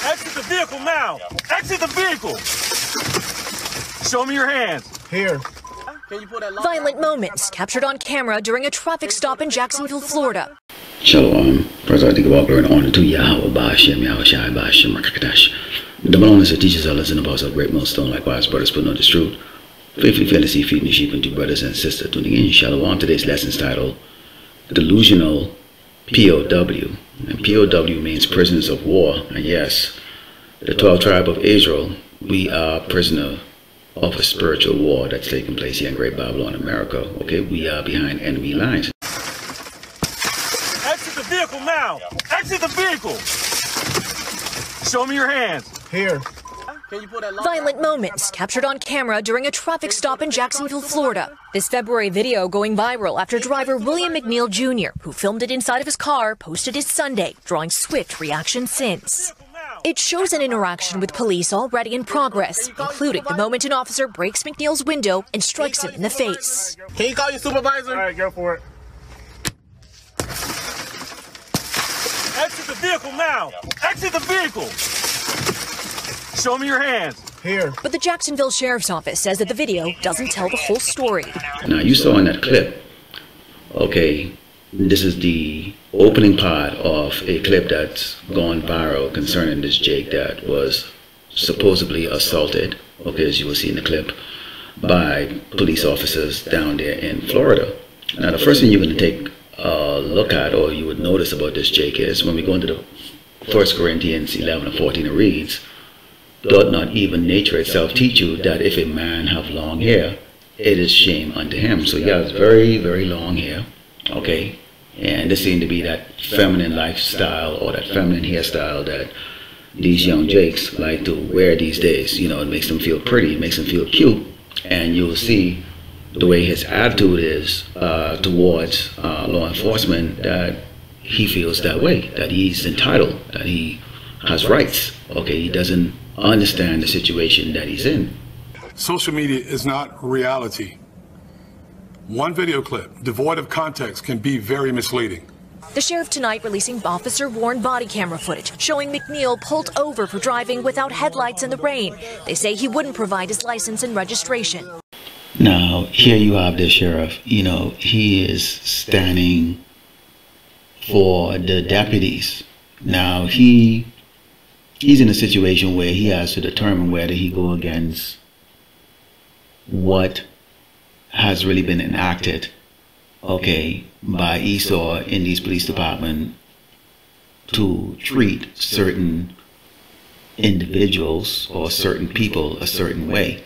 Exit the vehicle now. Exit the vehicle. Show me your hands. Here. Violent moments captured on camera during a traffic stop in Jacksonville, Florida. Shalom. First, I think about glory and honor to Yahweh Ba'ashem, Yahweh Shai Ba'ashem, Rakakadash. The Babylon is a teacher's a lesson about a great millstone. Likewise, brothers put on this truth. Faithfully, fearlessly feeding the sheep into brothers and sisters tuning in. Shalom. Today's lesson is titled Delusional POW. And POW means prisoners of war. And yes, the 12 tribe of Israel, we are prisoner of a spiritual war that's taking place here in Great Babylon, America. Okay, we are behind enemy lines. Exit the vehicle now. Exit the vehicle. Show me your hands. Here. Violent moments captured on camera during a traffic stop in Jacksonville, Florida. This February video going viral after driver William McNeil Jr., who filmed it inside of his car, posted it Sunday, drawing swift reaction since. It shows an interaction with police already in progress, including the moment an officer breaks McNeil's window and strikes him in the face. Can you call your supervisor? All right, go for it. Exit the vehicle now. Exit the vehicle. Show me your hands. Here. But the Jacksonville Sheriff's Office says that the video doesn't tell the full story. Now, you saw in that clip, okay, this is the opening part of a clip that's gone viral concerning this Jake that was supposedly assaulted, okay, as you will see in the clip, by police officers down there in Florida. Now, the first thing you're going to take a look at, or you would notice about this Jake, is when we go into the 1 Corinthians 11 and 14, it reads, "Doth not even nature itself teach you that if a man have long hair, it is shame unto him?" So he has very, very long hair, okay? And this seemed to be that feminine lifestyle or that feminine hairstyle that these young Jakes like to wear these days. You know, it makes them feel pretty, it makes them feel cute. And you'll see the way his attitude is towards law enforcement, that he feels that way, that he's entitled, that he has rights, okay? He doesn't understand the situation that he's in. Social media is not reality. One video clip devoid of context can be very misleading. The sheriff tonight releasing officer-worn body camera footage showing McNeil pulled over for driving without headlights in the rain. They say he wouldn't provide his license and registration. Now, here you have the sheriff, you know, he is standing for the deputies. Now, he's in a situation where he has to determine whether he go against what has really been enacted, okay, by Esau in these police department to treat certain individuals or certain people a certain way.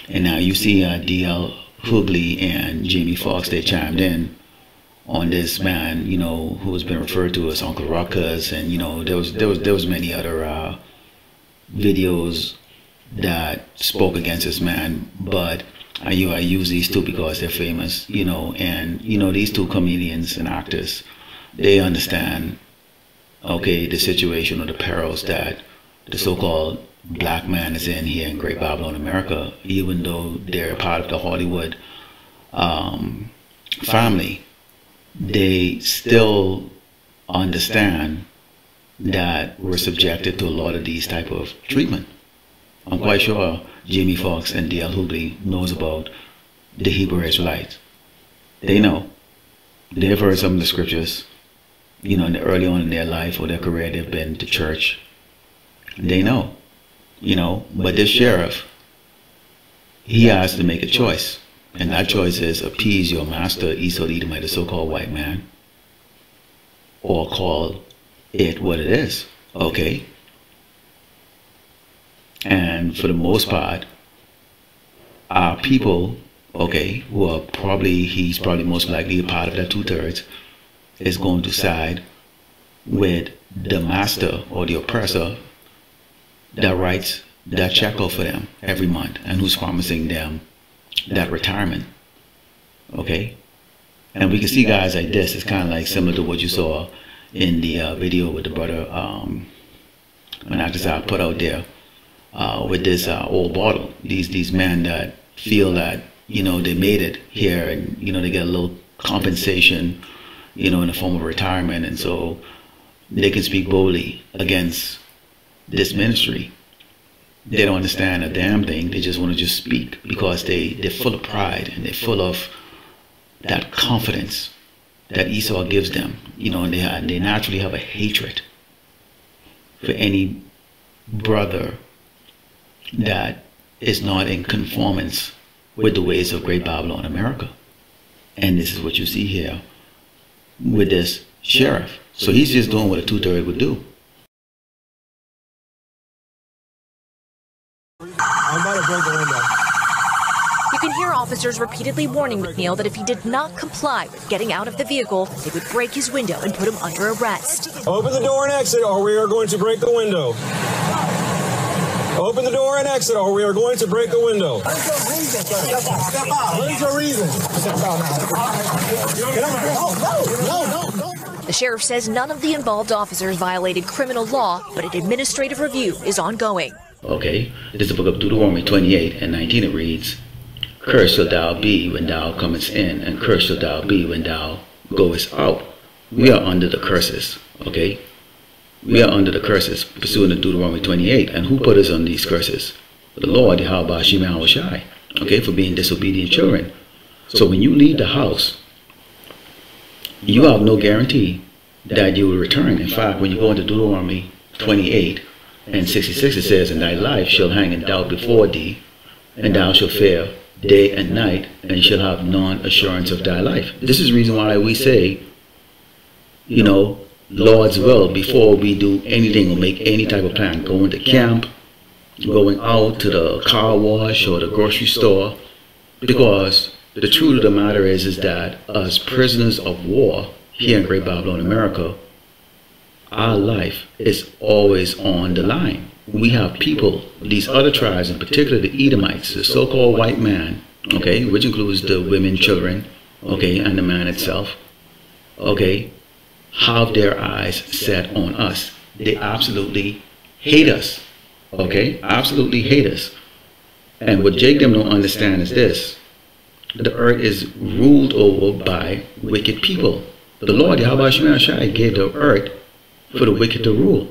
And now you see D.L. Hughley and Jamie Foxx, they chimed in on this man, you know, who has been referred to as Uncle Ruckus, and you know, there was many other videos that spoke against this man, but I use these two because they're famous, you know, and you know, these two comedians and actors, they understand, okay, the situation or the perils that the so-called black man is in here in Great Babylon, America, even though they're part of the Hollywood family. They still understand that we're subjected to a lot of these type of treatment. I'm quite sure Jamie Foxx and D.L. Hughley knows about the Hebrew Israelites. They know. They've heard some of the scriptures, you know, early on in their life or their career, they've been to church. They know, you know, but this sheriff, he has to make a choice. And that choice is appease your master, Esau Edomite, the so-called white man, or call it what it is, okay? And for the most part, our people, okay, who are probably, he's probably most likely a part of that 2/3, is going to side with the master or the oppressor that writes that check out for them every month and who's promising them that retirement, okay? And we can see guys like this. It's kind of like similar to what you saw in the video with the brother, an actor I put out there with this old bottle. These men that feel that, you know, they made it here and, you know, they get a little compensation, you know, in the form of retirement, and so they can speak boldly against this ministry, they don't understand a damn thing. They just want to just speak because they're full of pride and they're full of that confidence that Esau gives them, you know, and they naturally have a hatred for any brother that is not in conformance with the ways of Great Babylon America. And this is what you see here with this sheriff. So he's just doing what a two-third would do. I'm about to break the window. You can hear officers repeatedly warning McNeil that if he did not comply with getting out of the vehicle, they would break his window and put him under arrest. Open the door and exit, or we are going to break the window. Open the door and exit, or we are going to break the window. What is your reason, sir? Step out. What is your reason? Step out now. No. The sheriff says none of the involved officers violated criminal law, but an administrative review is ongoing. Okay, this is the book of Deuteronomy 28 and 19. It reads, "Cursed shalt thou be when thou comest in, and cursed shalt thou be when thou goest out." We are under the curses, okay? We are under the curses pursuant to Deuteronomy 28. And who put us on these curses? The Lord, Yahweh Shem Yahushai, okay, for being disobedient children. So when you leave the house, you have no guarantee that you will return. In fact, when you go into Deuteronomy 28 and 66, it says, "And thy life shall hang in doubt before thee, and thou shalt fear day and night, and shall have none assurance of thy life." This is the reason why we say, you know, Lord's will before we do anything or make any type of plan. Going to camp, going out to the car wash or the grocery store. Because the truth of the matter is that as prisoners of war here in Great Babylon, America, our life is always on the line. We have people, these other tribes, in particular the Edomites, the so-called white man, okay, which includes the women, children, okay, and the man itself, okay, have their eyes set on us. They absolutely hate us, okay, absolutely hate us. And what Jake them don't understand is this: the earth is ruled over by wicked people. The Lord, Yahweh Shem Yahushai, gave the earth for the wicked to rule.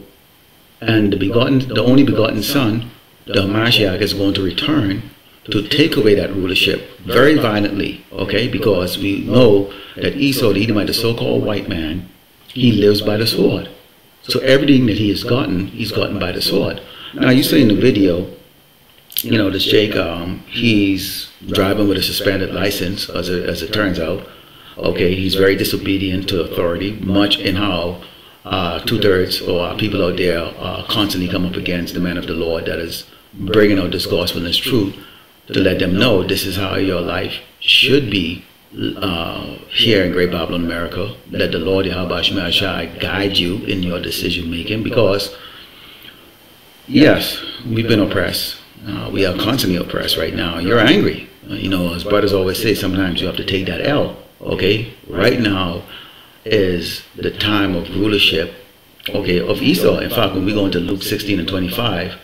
And the only begotten Son, the Mashiach, is going to return to take away that rulership very violently, okay? Because we know that Esau, the Edomite, the so-called white man, he lives by the sword. So everything that he's gotten by the sword. Now you see in the video, you know, this Jake, he's driving with a suspended license, as it turns out. Okay, he's very disobedient to authority, much in how two-thirds or people out there constantly come up against the man of the Lord that is bringing out this gospel and this truth to let them know this is how your life should be here in Great Babylon, America. Let the Lord Yahweh Shem Yahushai guide you in your decision making, because yes, we've been oppressed. We are constantly oppressed right now. You're angry. You know, as brothers always say, sometimes you have to take that L. Okay, right now is the time of rulership, okay, of Esau. In fact, when we go into Luke 16 and 25,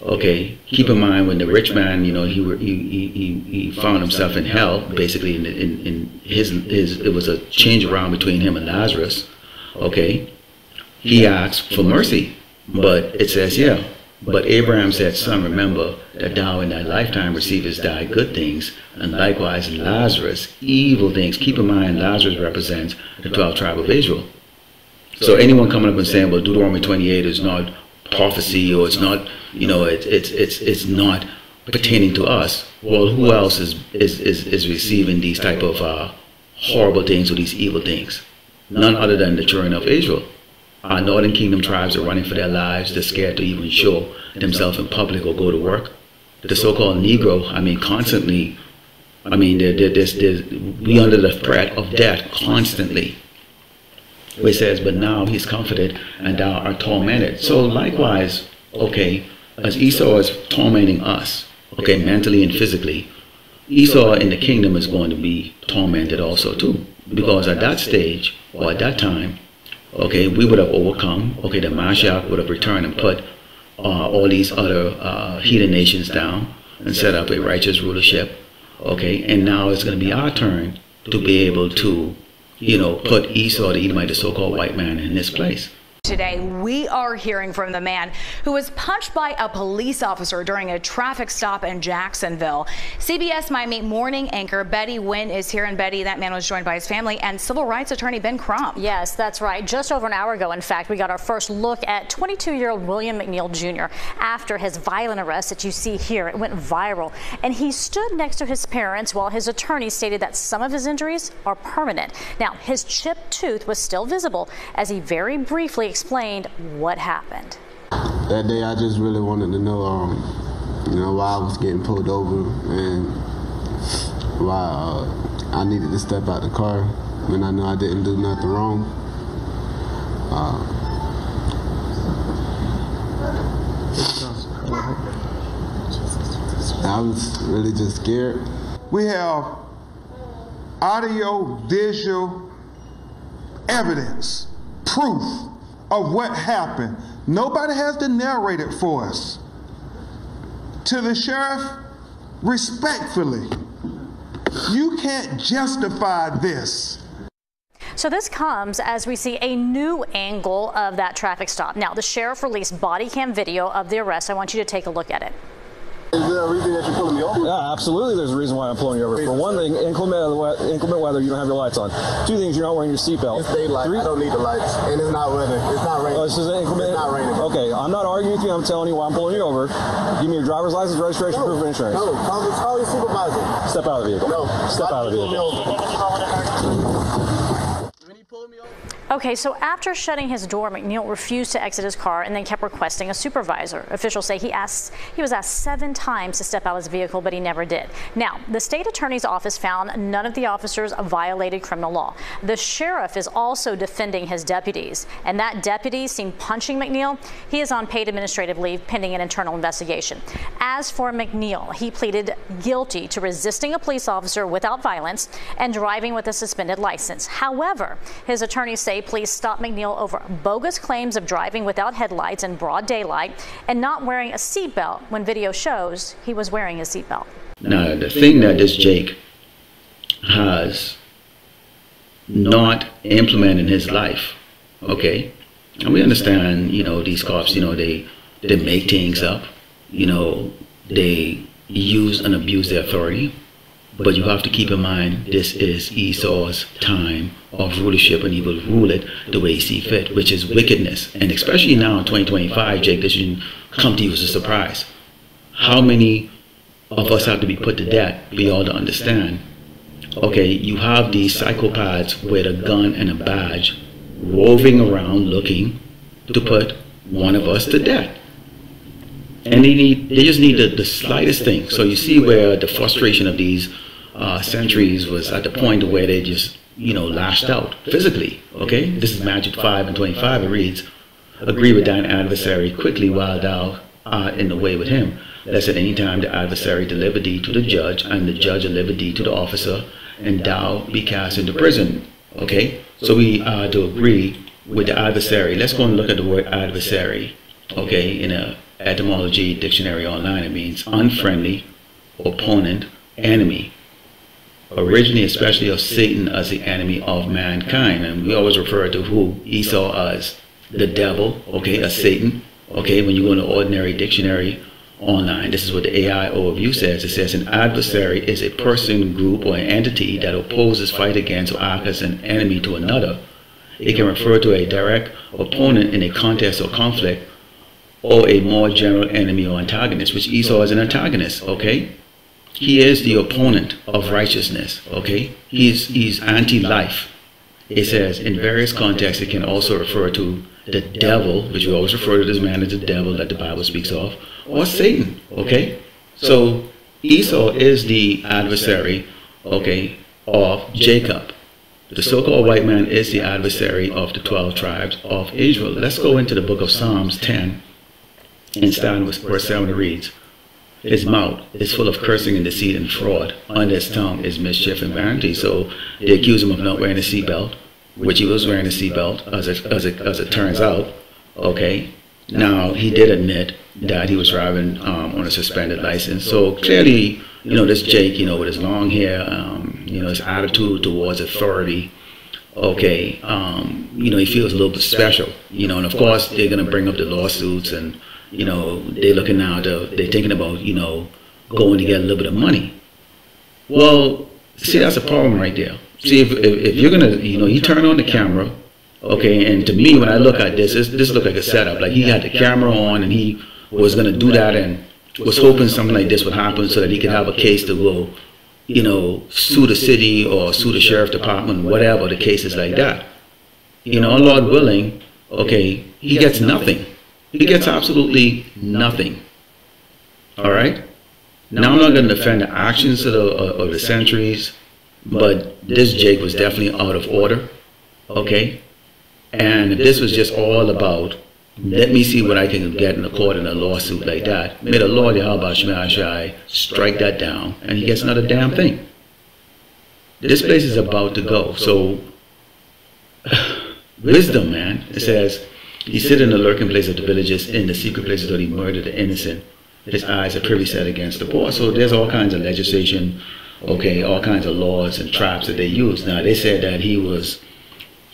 okay, keep in mind when the rich man, you know, he found himself in hell, basically in his it was a change around between him and Lazarus, okay. He asked for mercy, but it says, yeah, but Abraham said, "Son, remember that thou in thy lifetime receivest thy good things, and likewise Lazarus evil things." Keep in mind, Lazarus represents the 12th tribe of Israel. So anyone coming up and saying, well, Deuteronomy 28 is not prophecy, or it's not, you know, it's not pertaining to us. Well, who else is receiving these type of horrible things or these evil things? None other than the children of Israel. Our northern kingdom tribes are running for their lives. They're scared to even show themselves in public or go to work. The so-called Negro, I mean, constantly, I mean, we under the threat of death constantly. Where it says, "But now he's comforted, and thou art tormented." So likewise, okay, as Esau is tormenting us, okay, mentally and physically, Esau in the kingdom is going to be tormented also too. Because at that stage, or at that time, okay, we would have overcome, okay, the Mashiach would have returned and put all these other heathen nations down and set up a righteous rulership, okay, and now it's going to be our turn to be able to, you know, put Esau, the Edomite, the so-called white man, in his place. Today, we are hearing from the man who was punched by a police officer during a traffic stop in Jacksonville. CBS Miami morning anchor Betty Wynn is here. And Betty, that man was joined by his family and civil rights attorney Ben Crump. Yes, that's right. Just over an hour ago, in fact, we got our first look at 22-year-old William McNeil Jr. after his violent arrest that you see here. It went viral. And he stood next to his parents while his attorney stated that some of his injuries are permanent. Now, his chipped tooth was still visible as he very briefly explained what happened. That day, I just really wanted to know, why I was getting pulled over and why I needed to step out the car when I know I didn't do nothing wrong. I was really just scared. We have audio, visual evidence, proof of what happened. Nobody has to narrate it for us. To the sheriff, respectfully, you can't justify this. So this comes as we see a new angle of that traffic stop. Now, the sheriff released body cam video of the arrest. I want you to take a look at it. Is there a reason that you're pulling me over? Yeah, absolutely there's a reason why I'm pulling you over. For one thing, inclement weather, you don't have your lights on. Two things, you're not wearing your seatbelt. It's daylight. I don't need the lights. And it's not weather. It's not raining. Oh, this is inclement? It's not raining. Okay, I'm not arguing with you. I'm telling you why I'm pulling you over. Give me your driver's license, registration, proof of insurance. No, call your supervisor. Step out of the vehicle. No. Step out of the vehicle. Okay, so after shutting his door, McNeil refused to exit his car and then kept requesting a supervisor. Officials say he was asked 7 times to step out of his vehicle, but he never did. Now, the state attorney's office found none of the officers violated criminal law. The sheriff is also defending his deputies, and that deputy seen punching McNeil. He is on paid administrative leave pending an internal investigation. As for McNeil, he pleaded guilty to resisting a police officer without violence and driving with a suspended license. However, his attorneys say police stopped McNeil over bogus claims of driving without headlights in broad daylight and not wearing a seatbelt when video shows he was wearing a seatbelt. Now, the thing that this Jake has not implemented in his life, okay, and we understand, these cops, they make things up, they use and abuse their authority. But you have to keep in mind, this is Esau's time of rulership, and he will rule it the way he sees fit, which is wickedness. And especially now in 2025, Jake, this shouldn't come to you as a surprise. How many of us have to be put to death for y'all to understand? Okay, you have these psychopaths with a gun and a badge roving around looking to put one of us to death. And they just need the slightest thing. So you see where the frustration of these centuries was at the point where they just, lashed out physically. Okay, this is Matthew 5:25. It reads, "Agree with thine adversary quickly while thou art in the way with him, lest at any time the adversary deliver thee to the judge, and the judge deliver thee to the officer, and thou be cast into prison." Okay, so we are to agree with the adversary. Let's go and look at the word adversary. Okay, in a etymology dictionary online, it means unfriendly, opponent, enemy. Originally, especially of Satan as the enemy of mankind, and we always refer to who? Esau as the devil, okay, as Satan. Okay, when you go in the ordinary dictionary online, this is what the AI overview says. It says an adversary is a person, group, or an entity that opposes, fight against, or acts as an enemy to another. It can refer to a direct opponent in a contest or conflict, or a more general enemy or antagonist, which Esau is an antagonist, okay? He is the opponent of righteousness, okay? He's anti-life. It says in various contexts it can also refer to the devil, which we always refer to this man as the devil that the Bible speaks of, or Satan, okay? So Esau is the adversary, okay, of Jacob. The so-called white man is the adversary of the 12 tribes of Israel. Let's go into the book of Psalms 10. And starting with verse 7, it reads, "His mouth is full of cursing and deceit and fraud. Under his tongue is mischief and vanity." So they accuse him of not wearing a seatbelt, which he was wearing a seatbelt, as it turns out. Okay, now he did admit that he was driving on a suspended license. So clearly, this Jake, with his long hair, his attitude towards authority, okay, you know, he feels a little bit special, you know, and of course they're going to bring up the lawsuits, and, you know, they're looking now to, they're thinking about, you know, going to get a little bit of money. Well, see, that's a problem right there. See, if you're going to, you know, he turned on the camera, okay, and to me, when I look at this looked like a setup. Like, he had the camera on and he was going to do that and was hoping something like this would happen so that he could have a case to go, you know, sue the city or sue the sheriff department, whatever the case is like that. You know, Lord willing, okay, he gets nothing. He gets absolutely nothing. All right? Now, I'm not going to defend the actions of the centuries, but this Jake was definitely out of order, okay? And this was just all about, let me see what I can get in a court in a lawsuit like that. May the Lord Yahweh Shema Shai strike that down, and he gets another damn thing. This place is about to go. So, wisdom, man. It says, he sit in the lurking place of the villages, in the secret places where he murdered the innocent. His eyes are privy set against the poor. So there's all kinds of legislation, okay, all kinds of laws and traps that they use. Now, they said that he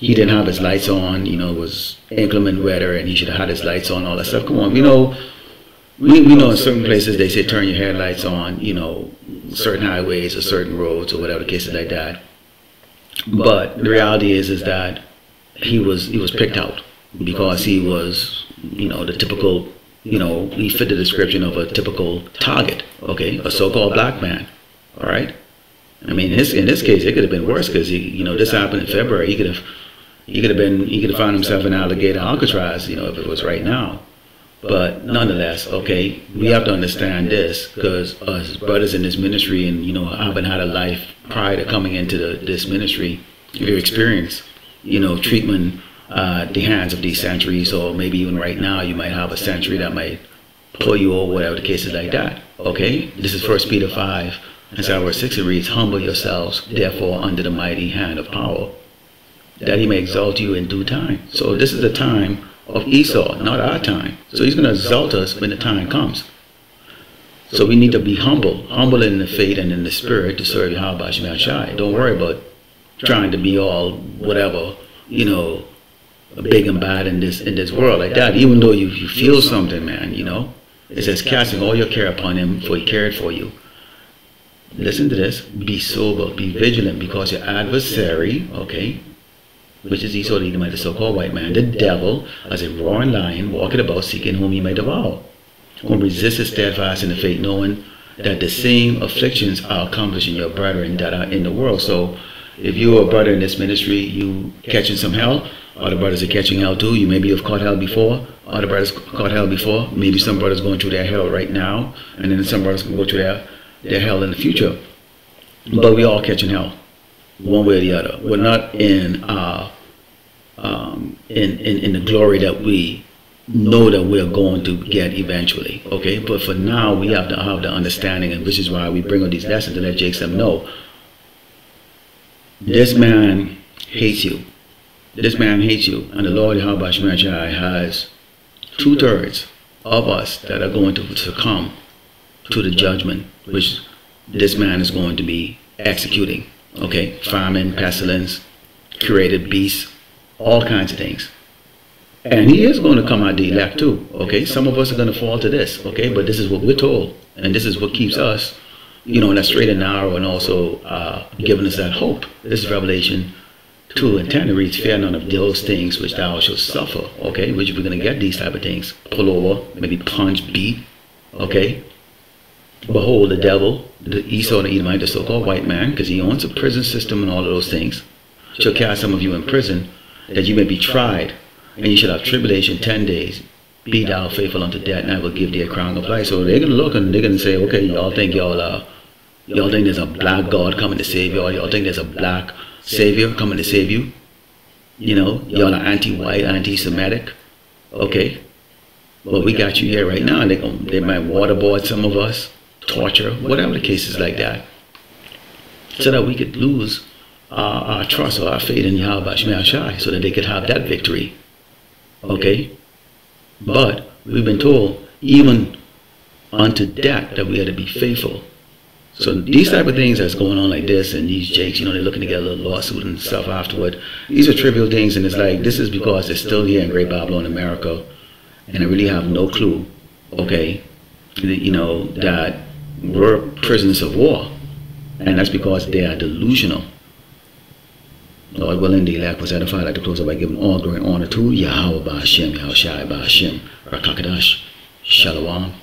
didn't have his lights on, you know, it was inclement weather and he should have had his lights on, all that stuff. Come on, we know in certain places they say turn your headlights on, you know, certain highways or certain roads or whatever the case is like that. But the reality is that he was picked out because he was, you know, the typical, you know, he fit the description of a typical target, okay, a so-called black man, all right? I mean, in this case, it could have been worse because, you know, this happened in February. He could have found himself in Alligator Alcatraz, you know, if it was right now. But nonetheless, okay, we have to understand this, because us brothers in this ministry, and, you know, haven't had a life prior to coming into this ministry, we've experienced, you know, treatment at the hands of these centuries, or maybe even right now you might have a century that might pull you over, whatever the case is like that. Okay, this is 1 Peter 5 and verse 6. It reads, humble yourselves therefore under the mighty hand of power, that he may exalt you in due time. So this is the time of Esau, not our time. So he's going to exalt us when the time comes. So we need to be humble in the faith and in the spirit to serve Yahweh Shema Shai. Don't worry about trying to be all whatever, you know, big and bad in this world like that. Even though you feel something, man, you know, it says casting all your care upon him, for he cared for you. Listen to this: be sober, be vigilant, because your adversary, okay, which is Esau the Edomite, the so-called white man, the devil, as a roaring lion, walking about seeking whom he may devour, whom resisteth steadfast in the faith, knowing that the same afflictions are accomplishing your brethren that are in the world. So if you're a brother in this ministry, you catching some hell, other brothers are catching hell too. You maybe have caught hell before, other brothers caught hell before. Maybe some brothers going through their hell right now, and then some brothers can go through their hell in the future. But we all catching hell, one way or the other. We're not in in the glory that we know that we're going to get eventually, okay? But for now, we have to have the understanding, and which is why we bring on these lessons to let Jacob know, this man hates you. This man hates you, and the Lord Yahweh Shema Shai has 2/3 of us that are going to succumb to the judgment which this man is going to be executing, okay? Famine, pestilence, created beasts, all kinds of things. And he is going to come out the elect too, okay? Some of us are going to fall to this, okay? But this is what we're told, and this is what keeps us, you know, in that straight and narrow, and also giving us that hope. This is Revelation 2:10. It reads, fear none of those things which thou shalt suffer, okay? Which we're going to get these type of things. Pull over, maybe punch, beat, okay? Behold, the devil, the Esau the Edomite, the so-called white man, because he owns a prison system and all of those things, shall cast some of you in prison, that you may be tried, and you shall have tribulation 10 days. Be thou faithful unto death, and I will give thee a crown of life. So they're going to look and they're going to say, okay, y'all think y'all think there's a black God coming to save y'all? Y'all think there's a black Savior coming to save you? You know, y'all are anti-white, anti-Semitic, okay? Well, we got you here right now, and they might waterboard some of us, torture, whatever the case is like that, so that we could lose our trust or our faith in Yahweh Shema Shai, so that they could have that victory, okay? But we've been told, even unto death, that we had to be faithful. So these type of things that's going on like this, and these jakes, you know, they're looking to get a little lawsuit and stuff afterward. These are trivial things, and it's like, this is because they're still here in Great Babylon, America, and they really have no clue, okay, you know, that we're prisoners of war, and that's because they are delusional. Lord willing, the elect was edified. I'd like to close up by giving all glory and honor to Yahweh Ba'Shem, Yahushai Ba'Shem, Rakakadash, Shalom.